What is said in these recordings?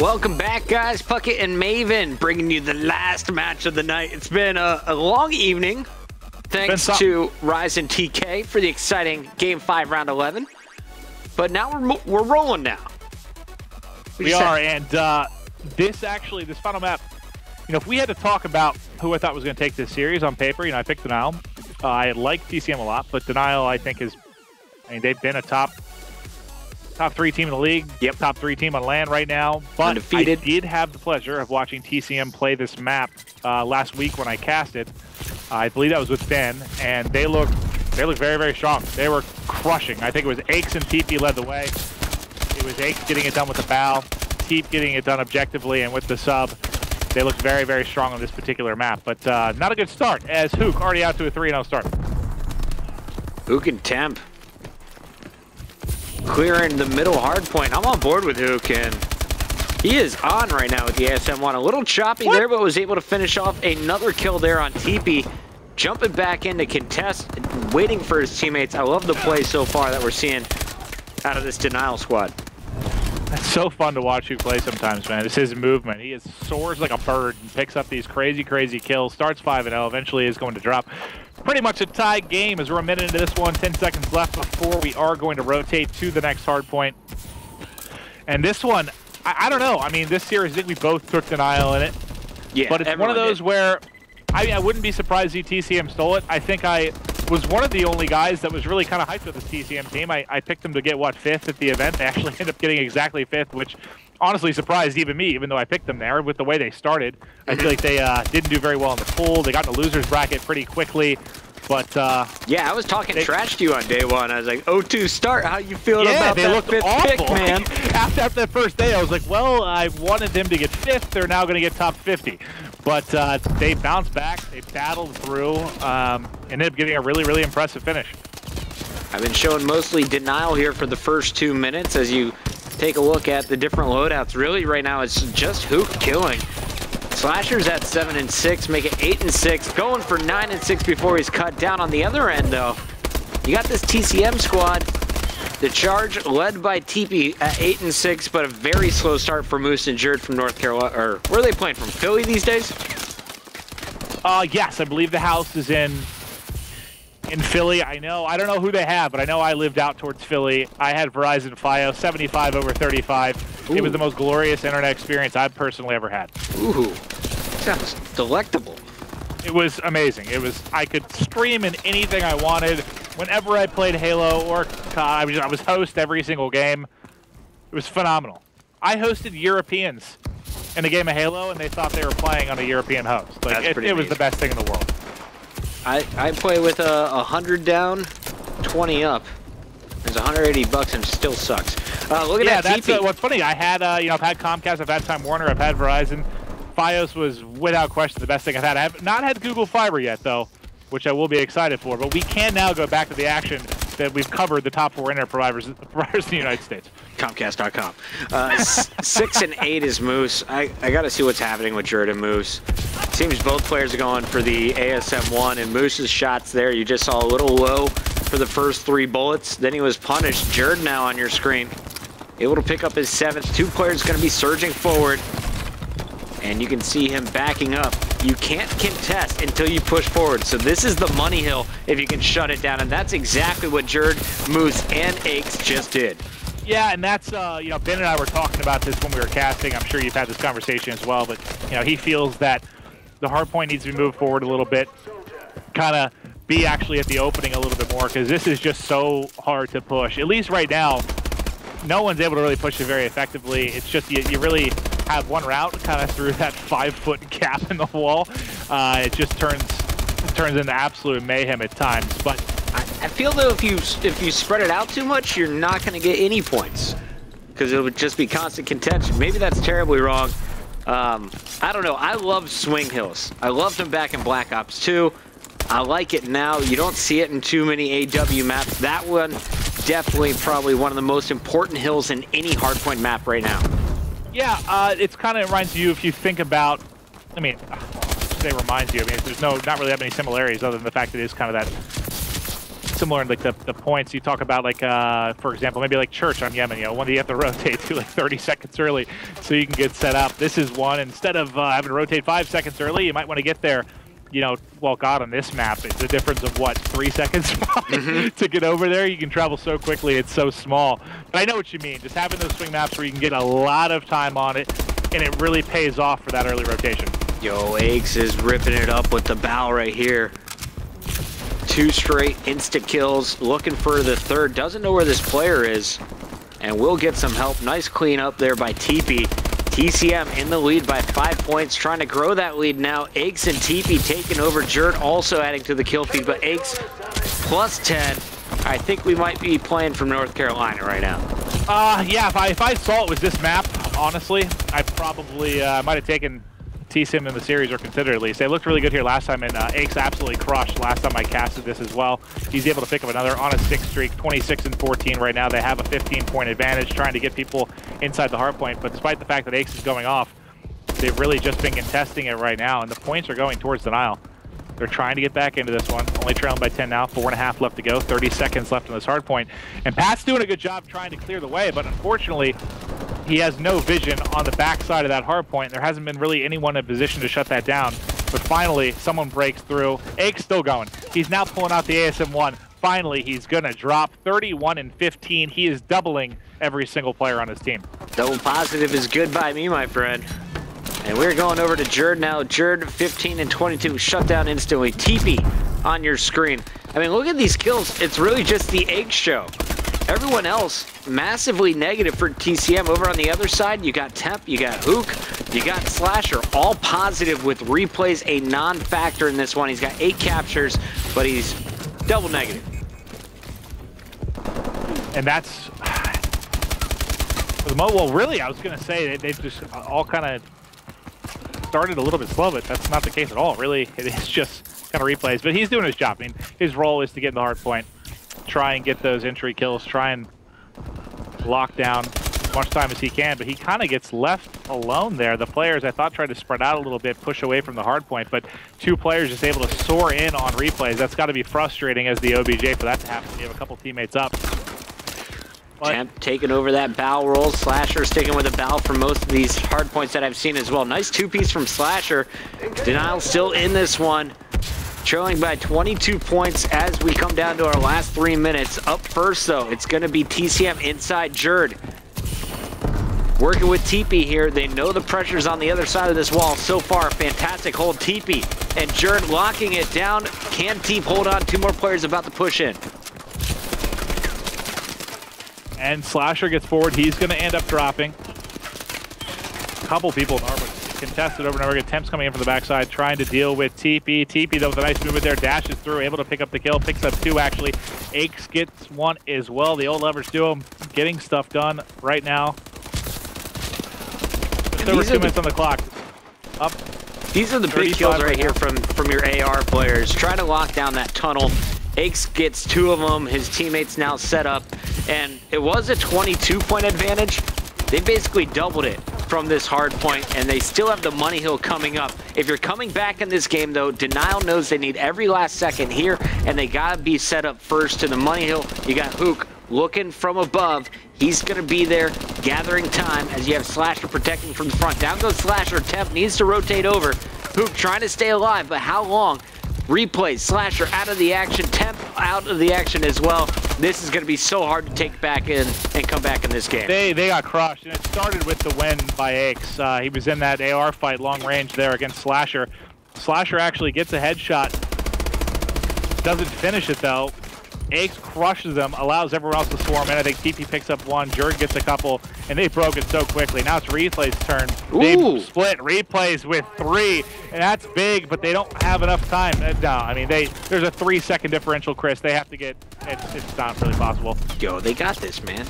Welcome back, guys. Puckett and Maven bringing you the last match of the night. It's been a long evening. Thanks to Rise and TK for the exciting Game 5 Round 11. But now we're rolling now. We are, and this final map, if we had to talk about who I thought was going to take this series on paper, I picked Denial. I like TCM a lot, but Denial, I think, they've been a top 3 team in the league, top 3 team on LAN right now. But undefeated. I did have the pleasure of watching TCM play this map last week when I casted. I believe that was with Ben, and they look very, very strong. They were crushing. I think it was Aches and TP led the way. It was Aches getting it done with the bow, Teep getting it done objectively, and with the sub. They looked very, very strong on this particular map. But not a good start, as Hook already out to a 3-0 start. Hook and Temp clearing the middle hard point. I'm on board with Hook, and he is on right now with the ASM1. A little choppy there, but was able to finish off another kill there on TP. Jumping back in to contest, waiting for his teammates. I love the play so far that we're seeing out of this Denial squad. It's so fun to watch Hook play sometimes, man. It's his movement. He soars like a bird and picks up these crazy, crazy kills. Starts 5-0, eventually is going to drop. Pretty much a tied game as we're a minute into this one. 10 seconds left before we are going to rotate to the next hard point. And this one, I don't know. I mean, this series, I think we both took Denial in it. Yeah, but it's one of those where I wouldn't be surprised if TCM stole it. I think I was one of the only guys that was really kind of hyped with this TCM team. I picked them to get, 5th at the event. They actually ended up getting exactly 5th, which honestly surprised even me, even though I picked them there with the way they started. I feel like they didn't do very well in the pool. They got in the loser's bracket pretty quickly. But yeah, I was talking trash to you on day one. I was like, 0-2 start. How you feeling about that 5th pick, man? After that first day, I was like, well, I wanted them to get 5th. They're now going to get top 50. But they bounced back. They battled through. Ended up getting a really, really impressive finish. I've been showing mostly Denial here for the first 2 minutes as you take a look at the different loadouts. Really, right now, it's just Hook killing. Slashers at 7-6, make it 8-6, going for 9-6 before he's cut down. On the other end, though, you got this TCM squad. The charge led by TP at 8-6, but a very slow start for Moose and Jerd from North Carolina. Or where are they playing from? Philly these days? Yes, I believe the house is in Philly. I don't know who they have, but I know I lived out towards Philly. I had Verizon Fios, 75 over 35. Ooh. It was the most glorious internet experience I've personally ever had. Ooh, sounds delectable. It was amazing. I could stream in anything I wanted. Whenever I played Halo or I was host every single game. It was phenomenal. I hosted Europeans in a game of Halo, and they thought they were playing on a European host. Like it was the best thing in the world. I play with 100 down, 20 up. There's $180 and it still sucks. Look at that TP. That's what's funny. I had I've had Comcast, I've had Time Warner, I've had Verizon. Fios was without question the best thing I've had. I have not had Google Fiber yet though, which I will be excited for. But we can now go back to the action that we've covered the top 4 internet providers in the United States. Comcast.com. 6 and 8 is Moose. I got to see what's happening with Jerd and Moose. Seems both players are going for the ASM1, and Moose's shots there, you just saw a little low for the first 3 bullets. Then he was punished. Jerd now on your screen, able to pick up his 7th. 2 players going to be surging forward, and you can see him backing up. You can't contest until you push forward. So this is the money hill if you can shut it down, and that's exactly what Jerd, Moose, and Aches just did. Yeah, and that's, Ben and I were talking about this when we were casting. I'm sure you've had this conversation as well, but, he feels that the hard point needs to be moved forward a little bit, kind of be actually at the opening a little bit more, because this is just so hard to push. At least right now, no one's able to really push it very effectively. It's just you really have one route kind of through that 5-foot gap in the wall. It just turns into absolute mayhem at times. But I feel though if you spread it out too much, you're not going to get any points because it would just be constant contention. Maybe that's terribly wrong. I don't know. I love swing hills. I loved them back in Black Ops 2. I like it now. You don't see it in too many AW maps. That one definitely probably one of the most important hills in any hardpoint map right now. Yeah, it's kind of reminds you if you think about, I mean, say reminds you, I mean, there's not really that many similarities other than the fact that it is kind of similar in like the points you talk about, like for example, maybe like Church on Yemen, you know, one that you have to rotate to like 30 seconds early so you can get set up. This is one, instead of having to rotate 5 seconds early, you might want to get there, you know, well, God, on this map, it's a difference of what, 3 seconds to get over there. You can travel so quickly, it's so small. But I know what you mean, just having those swing maps where you can get a lot of time on it, and it really pays off for that early rotation. Yo, Eggs is ripping it up with the bow right here. 2 straight insta kills, looking for the third. Doesn't know where this player is, and will get some help. Nice clean up there by TP. TCM in the lead by 5 points, trying to grow that lead now. Eggs and TP taking over. Jerd also adding to the kill feed, but Eggs plus 10. I think we might be playing from North Carolina right now. Yeah, if I saw it was this map, honestly, I probably might have taken TCM in the series, or considered at least. They looked really good here last time, and Eggs absolutely crushed last time I casted this as well. He's able to pick up another on a 6 streak, 26 and 14 right now. They have a 15-point advantage, trying to get people inside the hard point, but despite the fact that Eggs is going off, they've really just been contesting it right now, and the points are going towards Denial. They're trying to get back into this one. Only trailing by 10 now, 4.5 left to go, 30 seconds left on this hard point. And Pat's doing a good job trying to clear the way, but unfortunately, he has no vision on the backside of that hard point. There hasn't been really anyone in position to shut that down. But finally, someone breaks through. Eggs still going. He's now pulling out the ASM-1. Finally, he's going to drop 31 and 15. He is doubling every single player on his team. Double positive is good by me, my friend. And we're going over to Jerd now. Jerd 15 and 22, shut down instantly. TP on your screen. I mean, look at these kills. It's really just the Egg show. Everyone else, massively negative for TCM. Over on the other side, you got Temp, you got Hook, you got Slasher, all positive with replays, a non-factor in this one. He's got 8 captures, but he's double negative. And that's, well, really, I was going to say they've just all kind of started a little bit slow, but that's not the case at all. Really, it is just kind of replays. But he's doing his job. I mean, his role is to get in the hard point, try and get those entry kills, try and lock down as much time as he can, but he kind of gets left alone there. The players, I thought, tried to spread out a little bit, push away from the hard point, but 2 players just able to soar in on replays. That's got to be frustrating as the OBJ for that to happen. You have a couple teammates up. Temp taking over that bow roll. Slasher sticking with a bow for most of these hard points that I've seen as well. Nice 2-piece from Slasher. Denial still in this one. Trailing by 22 points as we come down to our last 3 minutes. Up first, though, it's going to be TCM inside Jerd. Working with TP here. They know the pressure's on the other side of this wall. So far, fantastic hold TP. And Jerd locking it down. Can Teep hold on? 2 more players about to push in. And Slasher gets forward. He's going to end up dropping. A couple people in Arbor contested over and over again. Temp's coming in from the backside, trying to deal with TP. TP, though, with a nice movement there, dashes through, able to pick up the kill, picks up 2, actually. Aches gets 1 as well. The old leverage duo getting stuff done right now. Just over 2 minutes on the clock. Up. These are the big kills right here from your AR players. Trying to lock down that tunnel. Aches gets 2 of them. His teammates now set up. And it was a 22-point advantage. They basically doubled it from this hard point, and they still have the money hill coming up. If you're coming back in this game, though, Denial knows they need every last second here, and they gotta be set up first to the money hill. You got Hook looking from above. He's gonna be there gathering time as you have Slasher protecting from the front. Down goes Slasher. Temp needs to rotate over. Hook trying to stay alive, but how long? Replays, Slasher out of the action, Temp out of the action as well. This is going to be so hard to take back in and come back in this game. They got crushed, and it started with the win by Aches. He was in that AR fight long range there against Slasher. Slasher actually gets a headshot. Doesn't finish it, though. Aches crushes them, allows everyone else to swarm in. I think TP picks up 1, Jerd gets a couple, and they broke it so quickly. Now it's Replay's turn. They split Replays with 3, and that's big, but they don't have enough time. No, I mean, there's a 3-second differential, Chris. They have to get, it's not really possible. Yo, they got this, man.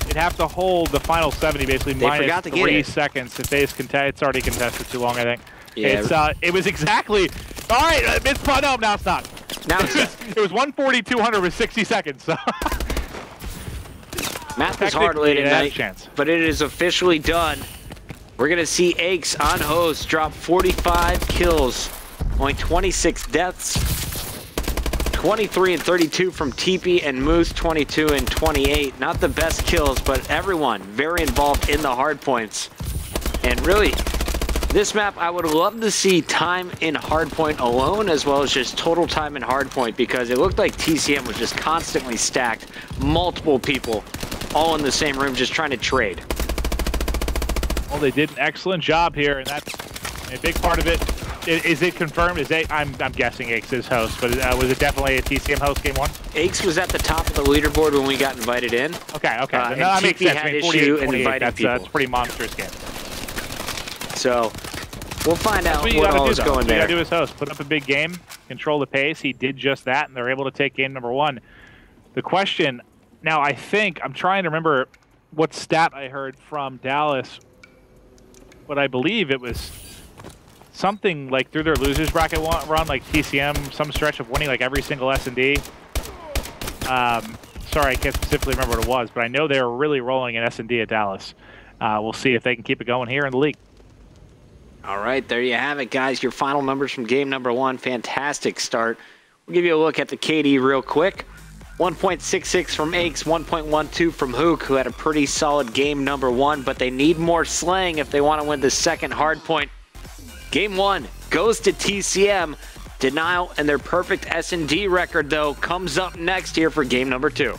They'd have to hold the final 70, basically, minus 3 seconds. If it's already contested too long, I think. Yeah. It was exactly, all right, no, now it's not. Now it's it was 140-200 with 60 seconds. So. Math is hard late at night, but it is officially done. We're going to see Aches on host drop 45 kills, only 26 deaths, 23 and 32 from TP and Moose, 22 and 28. Not the best kills, but everyone very involved in the hard points. And really, this map, I would love to see time in hardpoint alone, as well as just total time in hardpoint, because it looked like TCM was just constantly stacked. Multiple people all in the same room just trying to trade. Well, they did an excellent job here, and that's a big part of it. Is it confirmed? I'm guessing Aches is host, but was it definitely a TCM host game one? Aches was at the top of the leaderboard when we got invited in. Okay. No, that makes sense. Had issue in inviting people. That's a pretty monstrous game. So we'll find out what all is going there. What you got to do as host, put up a big game, control the pace. He did just that, and they're able to take game number one. The question now, I'm trying to remember what stat I heard from Dallas, but I believe it was something like through their losers bracket run, like TCM, some stretch of winning like every single S&D. Sorry, I can't specifically remember what it was, but I know they were really rolling in S&D at Dallas. We'll see if they can keep it going here in the league. All right, there you have it, guys. Your final numbers from game number one. Fantastic start. We'll give you a look at the KD real quick. 1.66 from Aches, 1.12 from Hook, who had a pretty solid game number one, but they need more slaying if they want to win the second hard point. Game one goes to TCM. Denial and their perfect S&D record, though, comes up next here for game number two.